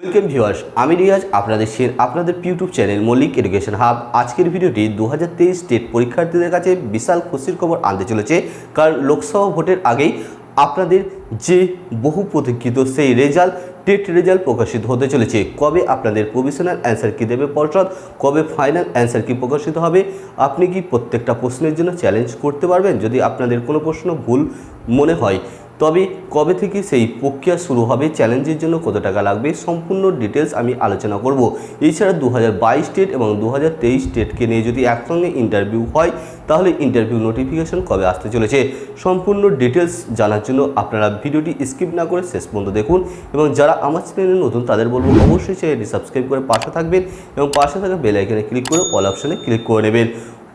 Welcome viewers, আমি রিয়াজ আপনাদের YouTube channel Mallick education hub. আজকের ভিডিওটি 2023 স্টেট পরীক্ষার্থীদের কাছে বিশাল খুশির খবর আনতে চলেছে, কারণ লোকসভা ভোটের আগেই আপনাদের যে বহু প্রতীক্ষিত সেই টেট রেজাল্ট প্রকাশিত হতে চলেছে। কবে আপনাদের প্রভিশনাল অ্যান্সার কি দেবে পর্ষদ, কবে ফাইনাল অ্যান্সার কি প্রকাশিত হবে, আপনি কি প্রত্যেকটা প্রশ্নের জন্য চ্যালেঞ্জ করতে পারবেন? যদি আপনাদের কোনো প্রশ্ন ভুল মনে হয় তবে কবে থেকে সেই প্রক্রিয়া শুরু হবে, চ্যালেঞ্জের জন্য কত টাকা লাগবে, সম্পূর্ণ ডিটেলস আমি আলোচনা করব। এছাড়া 2022 স্টেট এবং 2023 স্টেটকে নিয়ে যদি একসঙ্গে ইন্টারভিউ হয় তাহলে ইন্টারভিউ নোটিফিকেশন কবে আসতে চলেছে, সম্পূর্ণ ডিটেলস জানার জন্য আপনারা ভিডিওটি স্কিপ না করে শেষ পর্যন্ত দেখুন। এবং যারা আমার চ্যানেলে নতুন তাদের বলবো অবশ্যই চ্যানেলটি সাবস্ক্রাইব করে পাশে থাকবেন এবং পাশে থাকা বেল আইকনে ক্লিক করে অল অপশনে ক্লিক করে নেবেন।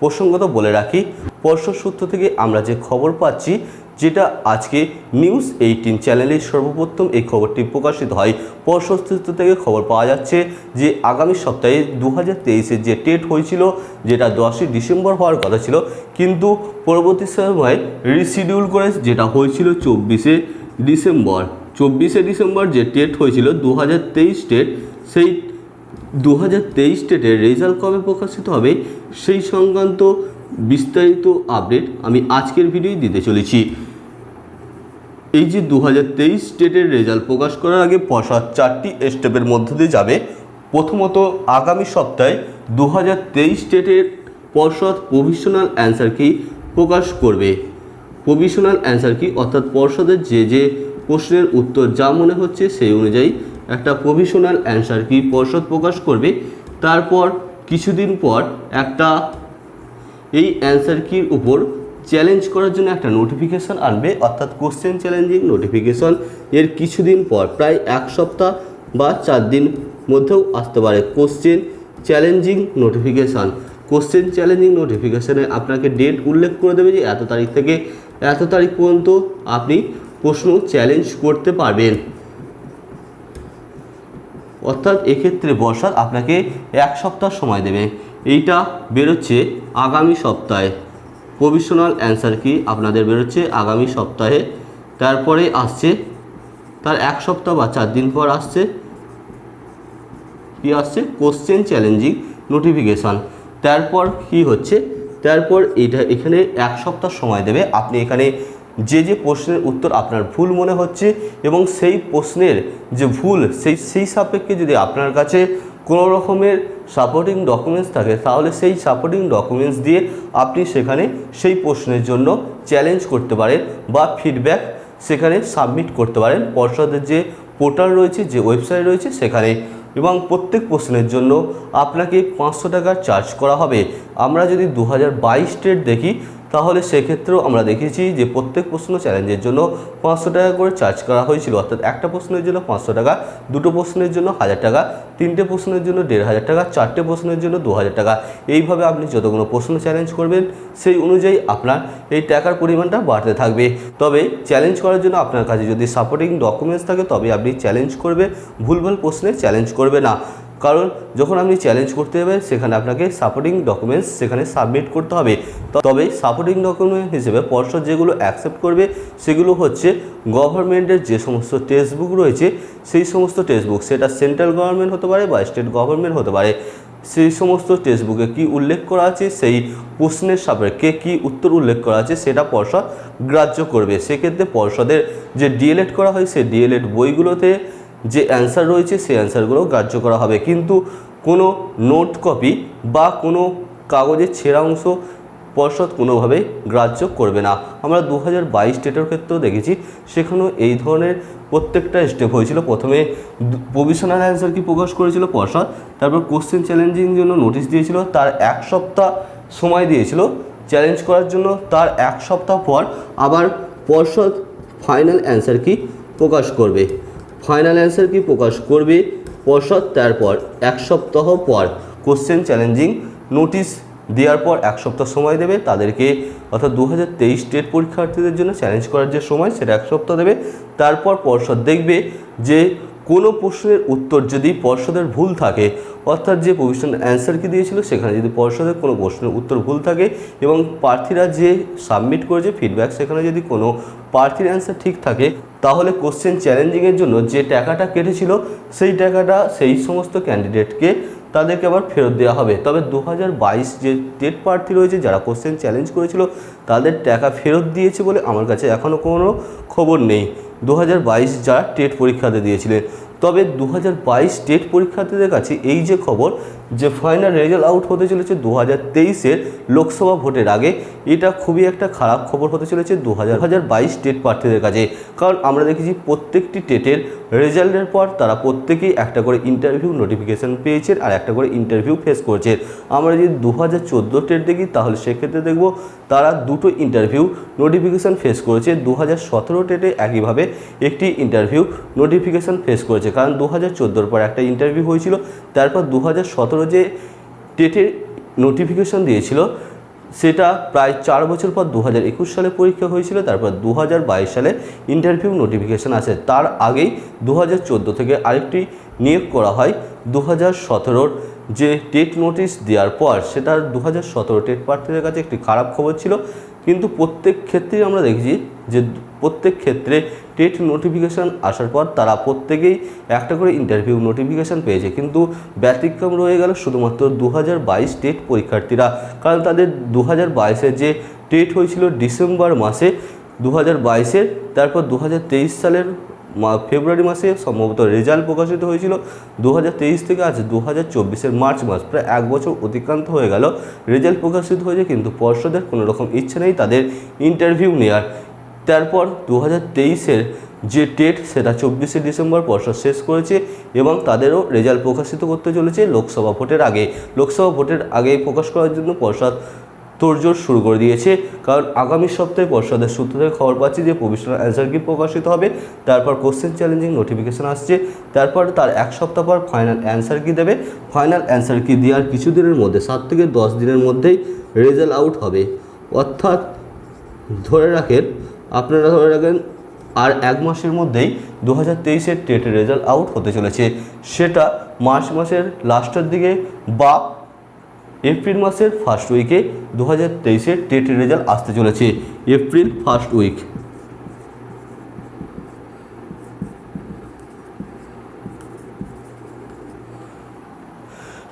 প্রসঙ্গত বলে রাখি, পর্ষদ সূত্র থেকে আমরা যে খবর পাচ্ছি, যেটা আজকে নিউজ 18 চ্যানেলে সর্বপ্রথম এই খবরটি প্রকাশিত হয়। পর্ষদ সূত্র থেকে খবর পাওয়া যাচ্ছে যে আগামী সপ্তাহে 2023-এর যে টেট হয়েছিল, যেটা 10ই ডিসেম্বর হওয়ার কথা ছিল, কিন্তু পরবর্তী সময়ে রিশিডিউল করে যেটা হয়েছিল 24শে ডিসেম্বর যে টেট হয়েছিল 2023 টেট, সেই 2023 টেটের রেজাল্ট কবে প্রকাশিত হবে সেই সংক্রান্ত বিস্তারিত আপডেট আমি আজকের ভিডিওয় দিতে চলেছি। এই যে 2023 স্টেটের রেজাল্ট প্রকাশ করার আগে পর্ষদ 4টি স্টেপের মধ্য দিয়ে যাবে। প্রথমত, আগামী সপ্তাহে 2023 স্টেটের পর্ষদ প্রভিশনাল অ্যান্সার কি প্রকাশ করবে। প্রভিশনাল অ্যান্সার কি অর্থাৎ পর্ষদের যে প্রশ্নের উত্তর যা মনে হচ্ছে সেই অনুযায়ী একটা প্রভিশনাল অ্যান্সার কি পর্ষদ প্রকাশ করবে। তারপর কিছুদিন পর একটা এই অ্যান্সার কির উপর চ্যালেঞ্জ করার জন্য একটা নোটিফিকেশান আনবে, অর্থাৎ কোশ্চেন চ্যালেঞ্জিং নোটিফিকেশান। এর কিছুদিন পর প্রায় 1 সপ্তাহ বা 4 দিন মধ্যেও আসতে পারে question challenging notification. Question challenging নোটিফিকেশানে আপনাকে ডেট উল্লেখ করে দেবে যে এত তারিখ থেকে এত তারিখ পর্যন্ত আপনি প্রশ্ন চ্যালেঞ্জ করতে পারবেন। অর্থাৎ এক্ষেত্রে পর্ষদ আপনাকে 1 সপ্তাহ সময় দেবে। এইটা বেরোচ্ছে আগামী সপ্তাহে, প্রভিশনাল অ্যান্সার কি আপনাদের বেরোচ্ছে আগামী সপ্তাহে। তারপরে আসছে তার 1 সপ্তাহ বা 4 দিন পর আসছে কোশ্চেন চ্যালেঞ্জিং নোটিফিকেশান। তারপর কি হচ্ছে, তারপর এখানে 1 সপ্তাহ সময় দেবে। আপনি এখানে যে প্রশ্নের উত্তর আপনার ভুল মনে হচ্ছে এবং সেই প্রশ্নের যে ভুল সেই সাপেক্ষে যদি আপনার কাছে কোনো রকমের সাপোর্টিং ডকুমেন্টস থাকে, তাহলে সেই সাপোর্টিং ডকুমেন্টস দিয়ে আপনি সেখানে সেই প্রশ্নের জন্য চ্যালেঞ্জ করতে পারেন বা ফিডব্যাক সেখানে সাবমিট করতে পারেন পর্ষদের যে পোর্টাল রয়েছে, যে ওয়েবসাইট রয়েছে সেখানে। এবং প্রত্যেক প্রশ্নের জন্য আপনাকে 500 টাকা চার্জ করা হবে। আমরা যদি 2022 স্টেট দেখি তাহলে সেক্ষেত্রেও আমরা দেখেছি যে প্রত্যেক প্রশ্ন চ্যালেঞ্জের জন্য 500 টাকা করে চার্জ করা হয়েছিল, অর্থাৎ একটা প্রশ্নের জন্য 500 টাকা, 2টো প্রশ্নের জন্য 1000 টাকা, 3টে প্রশ্নের জন্য 1500 টাকা, 4টে প্রশ্নের জন্য 2000 টাকা। এইভাবে আপনি যতগুলো প্রশ্ন চ্যালেঞ্জ করবেন সেই অনুযায়ী আপনার এই টাকার পরিমাণটা বাড়তে থাকবে। তবে চ্যালেঞ্জ করার জন্য আপনার কাছে যদি সাপোর্টিং ডকুমেন্টস থাকে তবে আপনি চ্যালেঞ্জ করবে, ভুলভাল প্রশ্নে চ্যালেঞ্জ করবে না। কারণ যখন আপনি চ্যালেঞ্জ করতে হবে সেখানে আপনাকে সাপোর্টিং ডকুমেন্টস সেখানে সাবমিট করতে হবে। তবে সাপোর্টিং ডকুমেন্ট হিসেবে পর্ষদ যেগুলো অ্যাকসেপ্ট করবে সেগুলো হচ্ছে গভর্নমেন্টের যে সমস্ত টেক্সট বুক রয়েছে, সেই সমস্ত টেক্সট বুক, সেটা সেন্ট্রাল গভর্নমেন্ট হতে পারে বা স্টেট গভর্নমেন্ট হতে পারে, সেই সমস্ত টেক্সট বুকে কী উল্লেখ করা আছে, সেই প্রশ্নের সাপেক্ষে কী উত্তর উল্লেখ করা আছে সেটা পর্ষদ গ্রাহ্য করবে। সেক্ষেত্রে পর্ষদের যে ডিএলএড করা হয় সেই ডিএলএড বইগুলোতে যে অ্যান্সার রয়েছে সেই অ্যান্সারগুলো গ্রাহ্য করা হবে, কিন্তু কোনো নোট কপি বা কোনো কাগজের ছেঁড়া অংশ পর্ষদ কোনোভাবেই গ্রাহ্য করবে না। আমরা 2022 স্টেটের ক্ষেত্রেও দেখেছি, সেখানেও এই ধরনের প্রত্যেকটা স্টেপ হয়েছিল। প্রথমে প্রভিশনাল অ্যান্সার কি প্রকাশ করেছিল পর্ষদ, তারপর কোশ্চেন চ্যালেঞ্জিং জন্য নোটিশ দিয়েছিল, তার 1 সপ্তাহ সময় দিয়েছিল চ্যালেঞ্জ করার জন্য। তার 1 সপ্তাহ পর আবার পর্ষদ ফাইনাল অ্যান্সার কি প্রকাশ করবে। পর্ষদ। তারপর 1 সপ্তাহ পর কোশ্চেন চ্যালেঞ্জিং নোটিশ দেওয়ার পর 1 সপ্তাহ সময় দেবে তাদেরকে, অর্থাৎ 2023 স্টেট পরীক্ষার্থীদের জন্য চ্যালেঞ্জ করার যে সময় সেটা 1 সপ্তাহ দেবে। তারপর পর্ষদ দেখবে যে কোনো প্রশ্নের উত্তর যদি পর্ষদের ভুল থাকে, অর্থাৎ যে প্রভিশনাল অ্যান্সার কি দিয়েছিল সেখানে যদি পর্ষদের কোনো প্রশ্নের উত্তর ভুল থাকে এবং প্রার্থীরা যে সাবমিট করেছে ফিডব্যাক সেখানে যদি কোনো প্রার্থীর অ্যান্সার ঠিক থাকে, তাহলে কোশ্চেন চ্যালেঞ্জিংয়ের জন্য যে টাকাটা কেটেছিল সেই টাকাটা সেই সমস্ত ক্যান্ডিডেটকে তাদেরকে আবার ফেরত দেওয়া হবে। তবে 2022 যে টেট প্রার্থী রয়েছে যারা কোশ্চেন চ্যালেঞ্জ করেছিল তাদের টাকা ফেরত দিয়েছে বলে আমার কাছে এখনও কোনো খবর নেই 2022 যারা টেট পরীক্ষাতে দিয়েছিলেন। তবে 2022 টেট পরীক্ষার্থীদের কাছে এই যে খবর যে ফাইনাল রেজাল্ট আউট হতে চলেছে 2023-এর লোকসভা ভোটের আগে, এটা খুবই একটা খারাপ খবর হতে চলেছে 2022 টেট প্রার্থীদের কাছে। কারণ আমরা দেখেছি প্রত্যেকটি টেটের রেজাল্টের পর তারা প্রত্যেকেই একটা করে ইন্টারভিউ নোটিফিকেশান পেয়েছেন আর একটা করে ইন্টারভিউ ফেস করছেন। আমরা যদি 2014 টেট দেখি তাহলে সেক্ষেত্রে দেখব তারা দুটো ইন্টারভিউ নোটিফিকেশান ফেস করেছে। 2017 টেটে একইভাবে একটি ইন্টারভিউ নোটিফিকেশান ফেস করেছে, কারণ 2014-র পর একটা ইন্টারভিউ হয়েছিল, তারপর 2017 যে টেটের নোটিফিকেশান দিয়েছিল সেটা প্রায় 4 বছর পর 2021 সালে পরীক্ষা হয়েছিল, তারপর 2022 সালে ইন্টারভিউ নোটিফিকেশান আসে। তার আগেই 2014 থেকে আরেকটি নিয়োগ করা হয় 2017-র যে টেট নোটিশ দেওয়ার পর, সেটার 2017 টেট প্রার্থীদের কাছে একটি খারাপ খবর ছিল। কিন্তু প্রত্যেক ক্ষেত্রেই আমরা দেখেছি যে প্রত্যেক ক্ষেত্রে টেট নোটিফিকেশান আসার পর তারা প্রত্যেকেই একটা করে ইন্টারভিউ নোটিফিকেশান পেয়েছে, কিন্তু ব্যতিক্রম রয়ে গেল শুধুমাত্র 2022 টেট পরীক্ষার্থীরা। কারণ তাদের 2022-এর যে টেট হয়েছিল ডিসেম্বর মাসে 2022-এর, তারপর 2023 সালের ফেব্রুয়ারি মাসে সম্ভবত রেজাল্ট প্রকাশিত হয়েছিল। 2023 থেকে আজ 2024-এর মার্চ মাস, প্রায় 1 বছর অতিক্রান্ত হয়ে গেল, রেজাল্ট প্রকাশিত হয়েছে, কিন্তু পর্ষদের কোনো রকম ইচ্ছে নেই তাদের ইন্টারভিউ নেওয়ার। তারপর 2023-এর যে টেট সেটা 24শে ডিসেম্বর পর্ষদ শেষ করেছে এবং তাদেরও রেজাল্ট প্রকাশিত করতে চলেছে লোকসভা ভোটের আগে। লোকসভা ভোটের আগে প্রকাশ করার জন্য পর্ষদ তোড়জোড় শুরু করে দিয়েছে, কারণ আগামী সপ্তাহে পর্ষদের সূত্র থেকে খবর পাচ্ছি যে প্রভিশনাল অ্যান্সার কি প্রকাশিত হবে, তারপর কোশ্চেন চ্যালেঞ্জিং নোটিফিকেশান আসছে, তারপর তার 1 সপ্তাহ পর ফাইনাল অ্যান্সার কি দেবে। ফাইনাল অ্যান্সার কি দেওয়ার কিছুদিনের মধ্যে 7 থেকে 10 দিনের মধ্যেই রেজাল্ট আউট হবে। অর্থাৎ আপনারা ধরে রাখেন আর 1 মাসের মধ্যেই 2023-এর টেটের রেজাল্ট আউট হতে চলেছে। সেটা মার্চ মাসের লাস্টের দিকে বা এপ্রিল মাসের ফার্স্ট উইকে 2023-এর টেটের রেজাল্ট আসতে চলেছে, এপ্রিল ফার্স্ট উইক।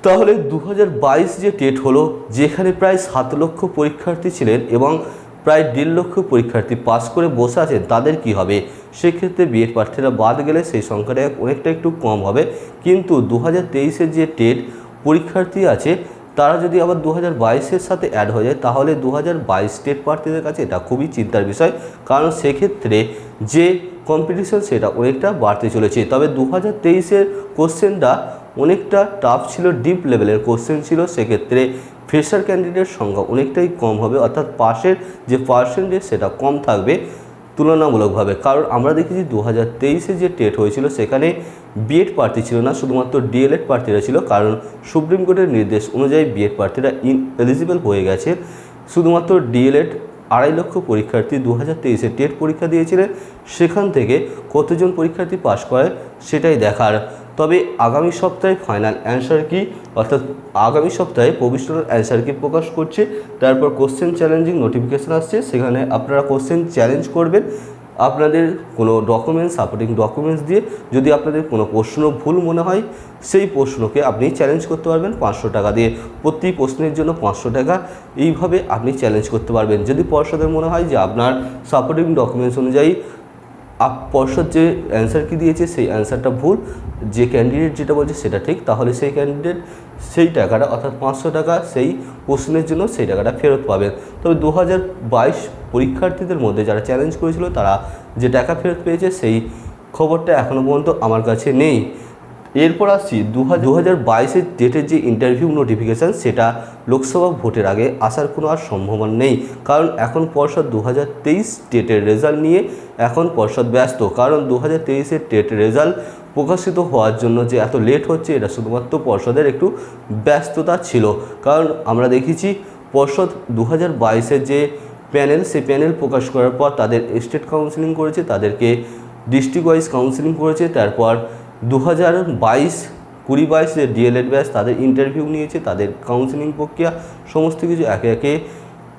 তাহলে 2022 যে টেট হলো, যেখানে প্রায় 7 লক্ষ পরীক্ষার্থী ছিলেন এবং প্রায় 1.5 লক্ষ পরীক্ষার্থী পাস করে বসে আছেন, তাদের কি হবে? সেক্ষেত্রে বিএড প্রার্থীরা বাদ গেলে সেই সংখ্যাটা অনেকটা একটু কম হবে। কিন্তু 2023-এর যে টেট পরীক্ষার্থী আছে তারা যদি আবার 2022-এর সাথে অ্যাড হয়ে যায়, তাহলে 2022 টেট প্রার্থীদের কাছে এটা খুবই চিন্তার বিষয়, কারণ সেক্ষেত্রে যে কম্পিটিশন সেটা অনেকটা বাড়তে চলেছে। তবে 2023-এর কোশ্চেনটা অনেকটা টাফ ছিল, ডিপ লেভেলের কোশ্চেন ছিল, সেক্ষেত্রে ফ্রেশার ক্যান্ডিডেট সংখ্যা অনেকটাই কম হবে, অর্থাৎ পাশের যে পার্সেন্টেজ সেটা কম থাকবে তুলনামূলকভাবে। কারণ আমরা দেখেছি 2023-এ যে টেট হয়েছিল সেখানে বিএড প্রার্থী ছিল না, শুধুমাত্র ডিএলএড প্রার্থীরা ছিল, কারণ সুপ্রিম কোর্টের নির্দেশ অনুযায়ী বিএড প্রার্থীরা এলিজিবল হয়ে গেছে। শুধুমাত্র ডিএলএড 2.5 লক্ষ পরীক্ষার্থী 2023-এ টেট পরীক্ষা দিয়েছিলেন, সেখান থেকে কতজন পরীক্ষার্থী পাশ করে সেটাই দেখার। তবে আগামী সপ্তাহে ফাইনাল অ্যান্সার কি, অর্থাৎ আগামী সপ্তাহে প্রভিশনাল অ্যান্সার কি প্রকাশ করছে, তারপর কোশ্চেন চ্যালেঞ্জিং নোটিফিকেশান আসছে, সেখানে আপনারা কোশ্চেন চ্যালেঞ্জ করবেন আপনাদের কোনো ডকুমেন্টস, সাপোর্টিং ডকুমেন্টস দিয়ে। যদি আপনাদের কোনো প্রশ্ন ভুল মনে হয় সেই প্রশ্নকে আপনি চ্যালেঞ্জ করতে পারবেন 500 টাকা দিয়ে, প্রতি প্রশ্নের জন্য 500 টাকা, এইভাবে আপনি চ্যালেঞ্জ করতে পারবেন। যদি পর্ষদের মনে হয় যে আপনার সাপোর্টিং ডকুমেন্টস অনুযায়ী পর্ষদ যে অ্যান্সার কি দিয়েছে সেই অ্যান্সারটা ভুল, যে ক্যান্ডিডেট যেটা বলছে সেটা ঠিক, তাহলে সেই ক্যান্ডিডেট সেই টাকাটা অর্থাৎ 500 টাকা সেই প্রশ্নের জন্য সেই টাকাটা ফেরত পাবেন। তবে 2022 পরীক্ষার্থীদের মধ্যে যারা চ্যালেঞ্জ করেছিল তারা যে টাকা ফেরত পেয়েছে সেই খবরটা এখনও পর্যন্ত আমার কাছে নেই। এরপর আসছি 2022-এর ডেটের যে ইন্টারভিউ নোটিফিকেশান, সেটা লোকসভা ভোটের আগে আসার কোনো আর সম্ভাবনা নেই, কারণ এখন পর্ষদ 2023 টেটের রেজাল্ট নিয়ে এখন পর্ষদ ব্যস্ত। কারণ 2023-এর টেটের রেজাল্ট প্রকাশিত হওয়ার জন্য যে এত লেট হচ্ছে, এটা শুধুমাত্র পর্ষদের একটু ব্যস্ততা ছিল। কারণ আমরা দেখেছি পর্ষদ 2022-এর যে প্যানেল, সেই প্যানেল প্রকাশ করার পর তাদের স্টেট কাউন্সিলিং করেছে, তাদেরকে ডিস্ট্রিক্ট ওয়াইজ কাউন্সিলিং করেছে, তারপর 2022 যে ডিএলএড ব্যাচ তাদের ইন্টারভিউ নিয়েছে, তাদের কাউন্সেলিং প্রক্রিয়া সমস্ত কিছু একে একে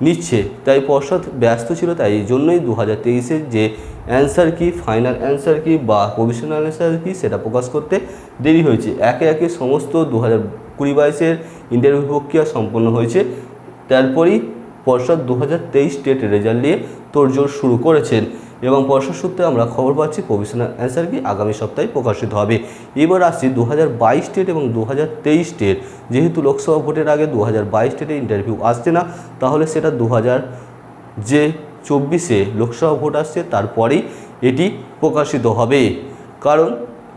নিচ্ছে। তাই পর্ষদ ব্যস্ত ছিল, তাই এই জন্যই 2023-এর যে অ্যান্সার কি, ফাইনাল অ্যান্সার কি বা প্রভিশনাল অ্যান্সার কি সেটা প্রকাশ করতে দেরি হয়েছে। একে একে সমস্ত 2020-22-এর ইন্টারভিউ প্রক্রিয়া সম্পন্ন হয়েছে। তারপরেই পর্ষদ 2023 টেট রেজাল্ট নিয়ে তোড়জোড় শুরু করেছেন এবং পর্ষদ সূত্রে আমরা খবর পাচ্ছি প্রভিশনাল অ্যান্সার কি আগামী সপ্তাহে প্রকাশিত হবে। এবার আসছি 2022 টেট এবং 2023 টেট। যেহেতু লোকসভা ভোটের আগে 2022 টেটে ইন্টারভিউ আসছে না, তাহলে সেটা 2024-এ লোকসভা ভোট আসছে তারপরেই এটি প্রকাশিত হবে। কারণ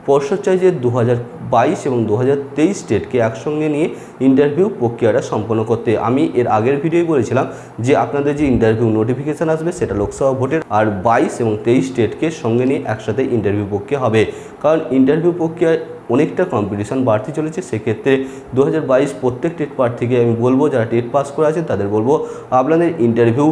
পর্ষদ চাই যে 2022 এবং 2023 টেটকে একসঙ্গে নিয়ে ইন্টারভিউ প্রক্রিয়াটা সম্পন্ন করতে। আমি এর আগের ভিডিওয় বলেছিলাম যে আপনাদের যে ইন্টারভিউ নোটিফিকেশান আসবে সেটা লোকসভা ভোটের আর 22 এবং 23 টেটকে সঙ্গে নিয়ে একসাথে ইন্টারভিউ প্রক্রিয়া হবে। কারণ ইন্টারভিউ প্রক্রিয়ায় অনেকটা কম্পিটিশন বাড়তে চলেছে। সেক্ষেত্রে 2022 প্রত্যেক টেট প্রার্থীকে আমি বলবো, যারা টেট পাস করে আছেন তাদের বলবো আপনাদের ইন্টারভিউ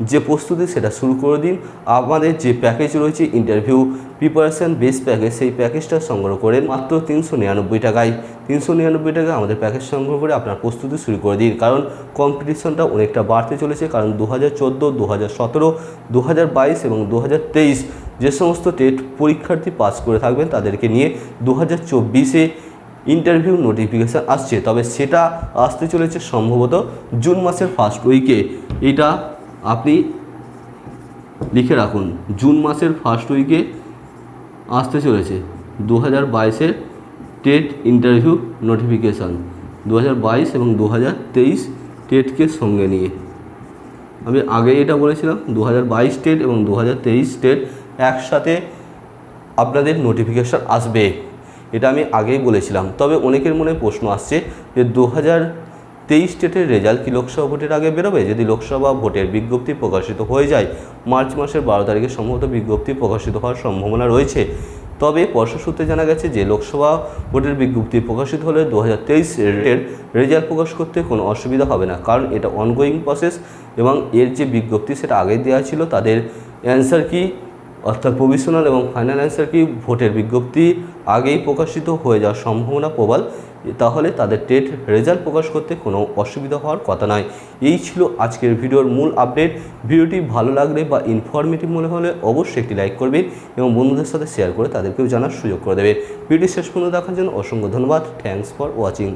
যে প্রস্তুতি সেটা শুরু করে দিন। আমাদের যে প্যাকেজ রয়েছে ইন্টারভিউ প্রিপারেশান বেস প্যাকেজ, সেই প্যাকেজটা সংগ্রহ করে মাত্র 399 টাকায় 399 টাকায় আমাদের প্যাকেজ সংগ্রহ করে আপনার প্রস্তুতি শুরু করে দিন। কারণ কম্পিটিশনটা অনেকটা বাড়তে চলেছে। কারণ 2014, 2017, 2022 এবং 2023 যে সমস্ত টেট পরীক্ষার্থী পাস করে থাকবেন তাদেরকে নিয়ে 2024-এ ইন্টারভিউ নোটিফিকেশান আসছে। তবে সেটা আসতে চলেছে সম্ভবত জুন মাসের ফার্স্ট উইকে। এটা আপনি লিখে রাখুন, জুন মাসের ফার্স্ট উইকে আসতে চলেছে 2022-এর টেট ইন্টারভিউ নোটিফিকেশান। 2022 এবং 2023 টেটকে সঙ্গে নিয়ে আমি আগে এটা বলেছিলাম 2022 টেট এবং 2023 টেট একসাথে আপনাদের নোটিফিকেশান আসবে, এটা আমি আগেই বলেছিলাম। তবে অনেকের মনে প্রশ্ন আসছে যে 2023 টেটের রেজাল্ট কি লোকসভা ভোটের আগে বেরোবে? যদি লোকসভা ভোটের বিজ্ঞপ্তি প্রকাশিত হয়ে যায়, মার্চ মাসের 12 তারিখে সম্ভবত বিজ্ঞপ্তি প্রকাশিত হওয়ার সম্ভাবনা রয়েছে। তবে পর্ষদ সূত্রে জানা গেছে যে লোকসভা ভোটের বিজ্ঞপ্তি প্রকাশিত হলে 2023 এর রেজাল্ট প্রকাশ করতে কোনো অসুবিধা হবে না। কারণ এটা অনগোয়িং প্রসেস এবং এর যে বিজ্ঞপ্তি সেটা আগে দেওয়া ছিল। তাদের অ্যান্সার কি অর্থাৎ প্রভিশনাল এবং ফাইনাল অ্যান্সার কি ভোটের বিজ্ঞপ্তি আগেই প্রকাশিত হয়ে যাওয়ার সম্ভাবনা প্রবল। তাহলে তাদের টেট রেজাল্ট প্রকাশ করতে কোনো অসুবিধা হওয়ার কথা নয়। এই ছিল আজকের ভিডিওর মূল আপডেট। ভিডিওটি ভালো লাগলে বা ইনফরমেটিভ মনে হলে অবশ্যই একটি লাইক করবেন এবং বন্ধুদের সাথে শেয়ার করে তাদেরকেও জানার সুযোগ করে দেবেন। ভিডিও শেষ পর্যন্ত দেখার জন্য অসংখ্য ধন্যবাদ। Thanks for watching.